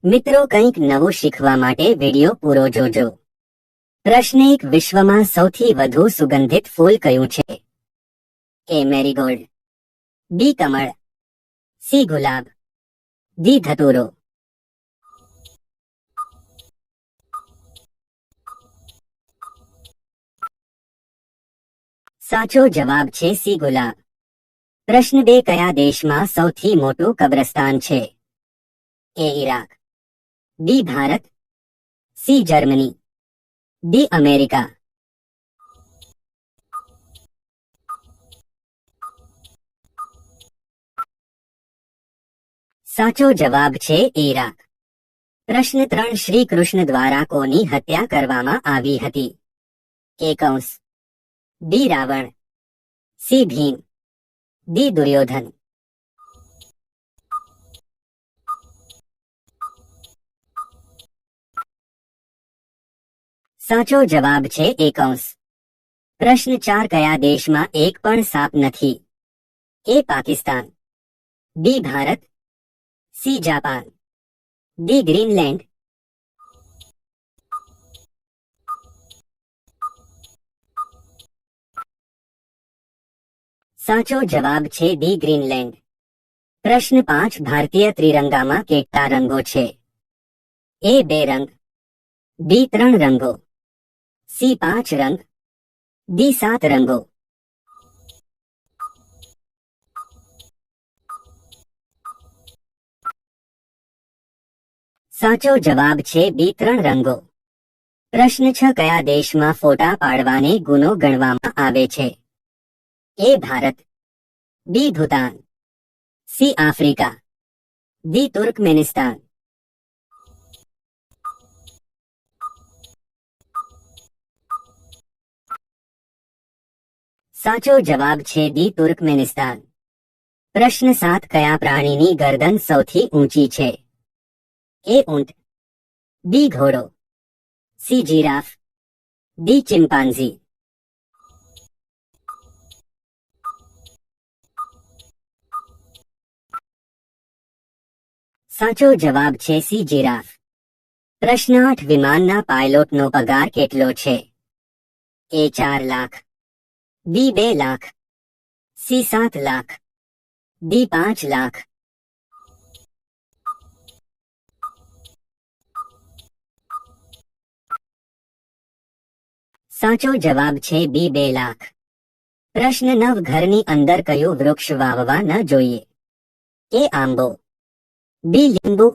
મિત્રો, કંઈક નવું શીખવા માટે વિડિયો પૂરો જોજો। પ્રશ્ન 1, વિશ્વમાં સૌથી વધુ સુગંધિત ફૂલ કયું છે? એ મેરીગોલ્ડ, બી કમળ, સી ગુલાબ, ડી ધતુરો। સાચો જવાબ છે સી ગુલાબ। પ્રશ્ન 2, કયા દેશમાં સૌથી મોટું કબ્રસ્તાન છે? A Iraq, B Bharat, C Germany, D America. સાચો જવાબ છે ઈરાક। પ્રશ્ન 3, શ્રી કૃષ્ણ દ્વારા કોની હત્યા કરવામાં આવી હતી? એ કંસ, બી રાવણ, સી ભીમ, ડી દુર્યોધન। સાચો જવાબ છે એ કંસ। પ્રશ્ન 4, કયા દેશમાં એક પણ સાપ નથી? A Pakistan, B Bharat, C Japan, D Greenland. સાચો જવાબ છે ડી ગ્રીનલેન્ડ। પ્રશ્ન 5, ભારતીય ત્રિરંગામાં કેટલા રંગો છે? એ 2 રંગ, બી 3 રંગો, સી 5 રંગ, ડી 7 રંગો। સાચો જવાબ છે બી 3 રંગો। પ્રશ્ન 6, કયા દેશમાં ફોટા પાડવાને ગુનો ગણવામાં આવે છે? A Bharat, B Bhutan, C Africa, D Turkmenistan. સાચો જવાબ છે ડી તુર્કમેનિસ્તાન। પ્રશ્ન 7, કયા પ્રાણીની ગરદન સૌથી ઊંચી છે? એ ઊંટ, બી ઘોડો, સી જીરાફ, ડી ચિમ્પાન્ઝી। સાચો જવાબ છે સી જીરાફ। પ્રશ્ન 8, વિમાનના પાયલોટનો પગાર કેટલો છે? એ 4 લાખ, બી 2 લાખ, સી 7 લાખ, ડી 5 લાખ। સાચો જવાબ છે બી 2 લાખ। પ્રશ્ન 9, ઘરની અંદર કયું વૃક્ષ વાવવા ન જોઈએ? એ આંબો, બી લીંબુ,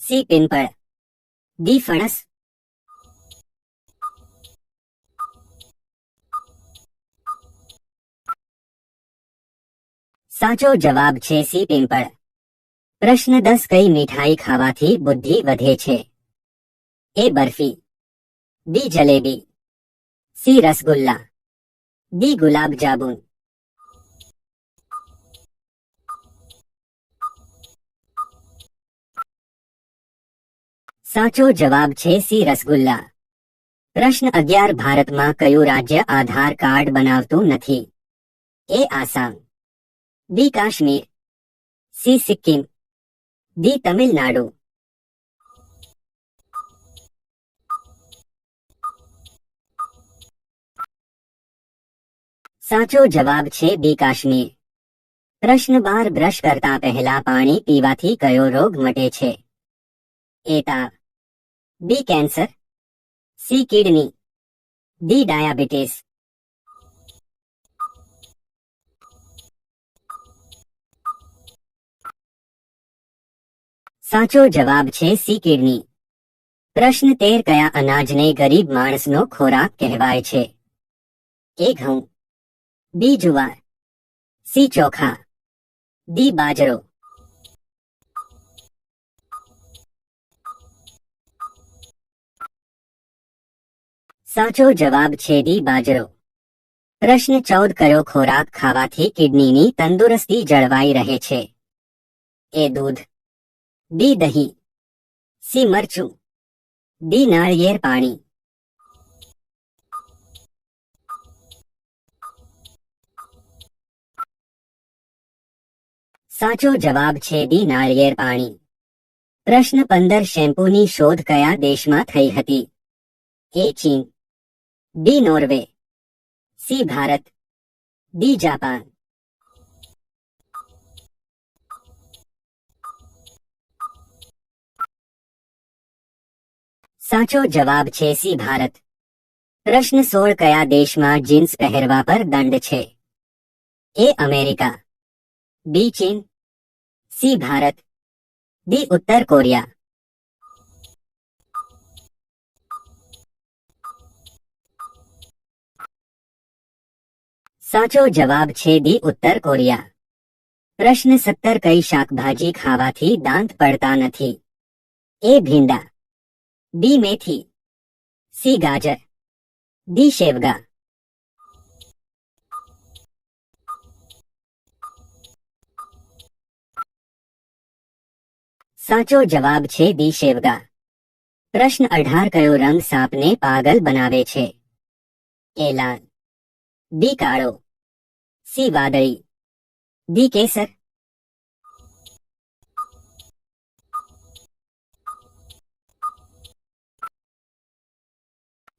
સી પીપળ, ડી ફણસ। સાચો જવાબ છે સી પીપળ। પ્રશ્ન 10, કઈ મીઠાઈ ખાવાથી બુદ્ધિ વધે છે? એ બરફી, બી જલેબી, સી રસગુલ્લા, ડી ગુલાબ જામુન। સાચો જવાબ છે સી રસગુલ્લા। પ્રશ્ન 11, ભારતમાં કયું રાજ્ય આધાર કાર્ડ બનાવતું નથી? એ આસામ, બી કાશ્મીર, સી સિક્કિમ, ડી તમિલનાડુ। સાચો જવાબ છે બી કાશ્મીર। પ્રશ્ન 12, બ્રશ કરતા પહેલા પાણી પીવાથી કયો રોગ મટે છે? એ તાવ, B cancer, C kidney, D diabetes. સાચો જવાબ છે સી કિડની। પ્રશ્ન 13, કયા અનાજને ગરીબ માણસનો ખોરાક કહેવાય છે? એ ઘઉં, બી જુવાર, સી ચોખા, ડી બાજરો। સાચો જવાબ છે ડી બાજરો। પ્રશ્ન 14, કયો ખોરાક ખાવાથી કિડનીની તંદુરસ્તી જળવાઈ રહે છે? એ દૂધ, બી દહીં, સી મરચું, ડી નાળિયેર પાણી। સાચો જવાબ છે ડી નાળિયેર પાણી। પ્રશ્ન 15 શેમ્પૂની શોધ કયા દેશમાં થઈ હતી? એ ચીન, B Norway, C Bharat, D Japan. સાચો જવાબ છે સી ભારત. પ્રશ્ન 16 કયા દેશમાં જીન્સ પહેરવા પર દંડ છે? એ અમેરિકા, બી ચીન, સી ભારત, ડી ઉત્તર કોરિયા. સાચો જવાબ છે ડી ઉત્તર કોરિયા. પ્રશ્ન 17 કઈ શાકભાજી ખાવાથી દાંત પડતા નથી? એ ભીંડા, બી મેથી, સી ગાજર, ડી શેવગા. સાચો જવાબ છે ડી શેવગા. પ્રશ્ન 18 કયો રંગ સાપને પાગલ બનાવે છે? એ લાલ, બી કાળો, સી વાદળી, ડી કેસર.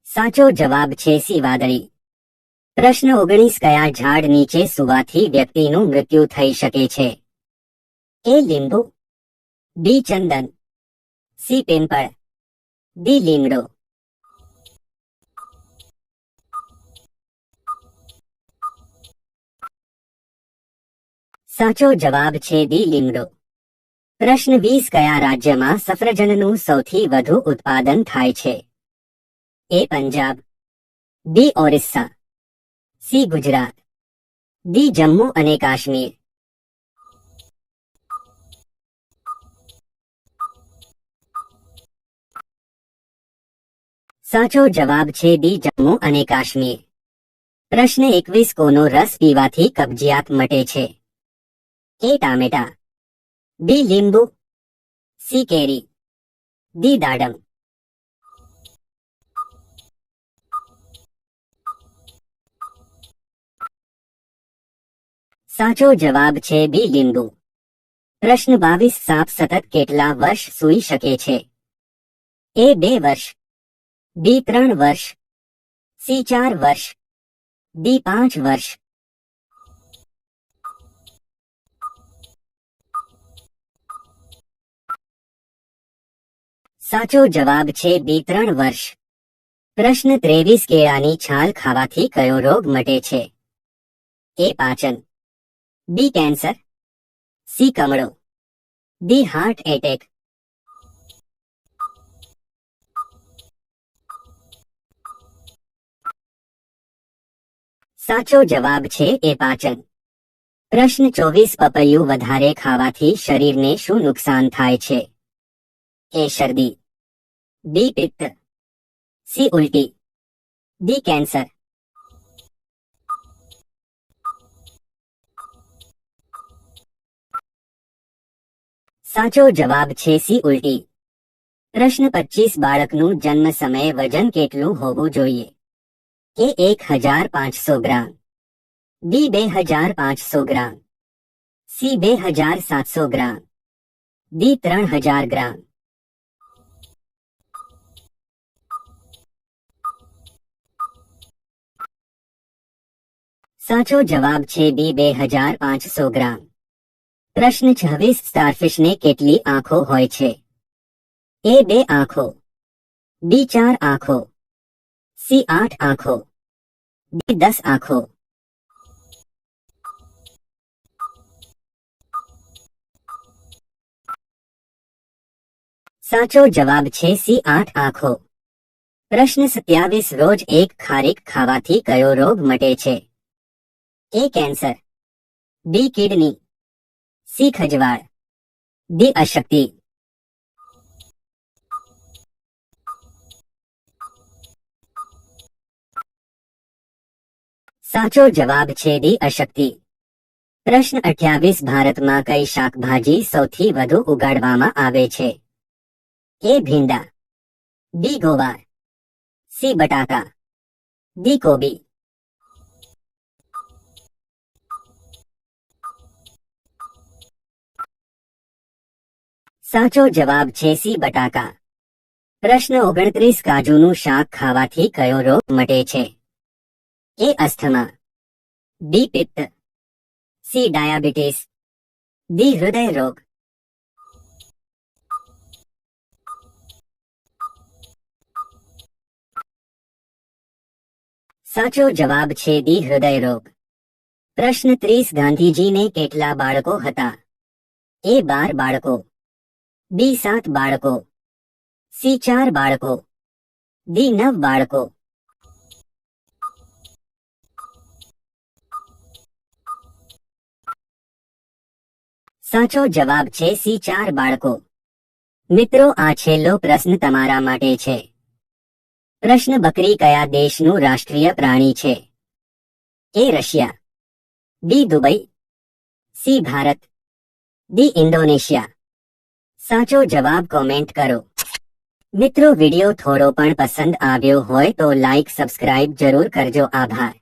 સાચો જવાબ છે સી વાદળી. પ્રશ્ન 19 કયા ઝાડ નીચે સૂવાથી વ્યક્તિનું મૃત્યુ થઈ શકે છે? એ લીંબુ, બી ચંદન, સી પીપળ, ડી લીમડો. સાચો જવાબ છે ડી લીમડો. પ્રશ્ન 20 કયા રાજ્યમાં સફરજનનું સૌથી વધુ ઉત્પાદન થાય છે? એ પંજાબ, બી ઓરિસ્સા, સી ગુજરાત, ડી જમ્મુ અને કાશ્મીર. સાચો જવાબ છે ડી જમ્મુ અને કાશ્મીર. પ્રશ્ન 21 કોનો રસ પીવાથી કબજિયાત મટે છે? એ ટામેટા, બી લીંબુ, સી કેરી, ડી દાડમ. સાચો જવાબ છે બી લીંબુ. પ્રશ્ન 22 સાપ સતત કેટલા વર્ષ સૂઈ શકે છે? એ 2 વર્ષ, બી 3 વર્ષ, સી 4 વર્ષ, ડી 5 વર્ષ. સાચો જવાબ છે બી 3 વર્ષ. પ્રશ્ન 23 કેળાની છાલ ખાવાથી કયો રોગ મટે છે? એ પાચન, બી કેન્સર, સી કમળો, ડી હાર્ટ એટેક. સાચો જવાબ છે એ પાચન. પ્રશ્ન 24 પપૈયું વધારે ખાવાથી શરીરને શું નુકસાન થાય છે? એ શરદી, બી પિત્ત, સી ઉલટી, ડી કેન્સર. સાચો જવાબ છે સી ઉલટી. પ્રશ્ન 25 બાળકનું જન્મ સમયે વજન કેટલું હોવું જોઈએ? એ 1500 ગ્રામ, બી 2500 ગ્રામ, સી 2700 ગ્રામ, ડી 3000 ગ્રામ. સાચો જવાબ છે બી 2500 ગ્રામ. પ્રશ્ન 26 સ્ટારફિશને કેટલી આંખો હોય છે? એ 2 આંખો, બી 4 આંખો, સી 8 આંખો, ડી 10 આંખો. સાચો જવાબ છે સી 8 આંખો. પ્રશ્ન 27 રોજ એક ખારીક ખાવાથી કયો રોગ મટે છે? A cancer, B kidney, C ખજવાળ, ડી અશક્તિ. સાચો જવાબ છે ડી અશક્તિ. પ્રશ્ન 28 ભારતમાં કઈ શાકભાજી સૌથી વધુ ઉગાડવામાં આવે છે? એ ભીંડા, બી ગોવાર, સી બટાકા, ડી કોબી. સાચો જવાબ છે સી બટાકા. પ્રશ્ન 29 કાજુનું શાક ખાવાથી કયો રોગ મટે છે? એ અસ્થમા, બી પિત્ત, સી ડાયાબિટીસ, ડી હૃદય રોગ. સાચો જવાબ છે ડી હૃદય રોગ. પ્રશ્ન 30 ગાંધીજીને કેટલા બાળકો હતા? એ 12 બાળકો, બી 7 બાળકો, સી 4 બાળકો, ડી 9 બાળકો. સાચો જવાબ છે સી 4 બાળકો. મિત્રો, આ છેલ્લો પ્રશ્ન તમારા માટે છે. પ્રશ્ન બકરી કયા દેશનું રાષ્ટ્રીય પ્રાણી છે? A Russia, B Dubai, C Bharat, D Indonesia. સાચો જવાબ કોમેન્ટ કરો. મિત્રો, વિડિયો થોડો પણ પસંદ આવ્યો હોય તો લાઈક સબસ્ક્રાઇબ જરૂર કરજો. આભાર.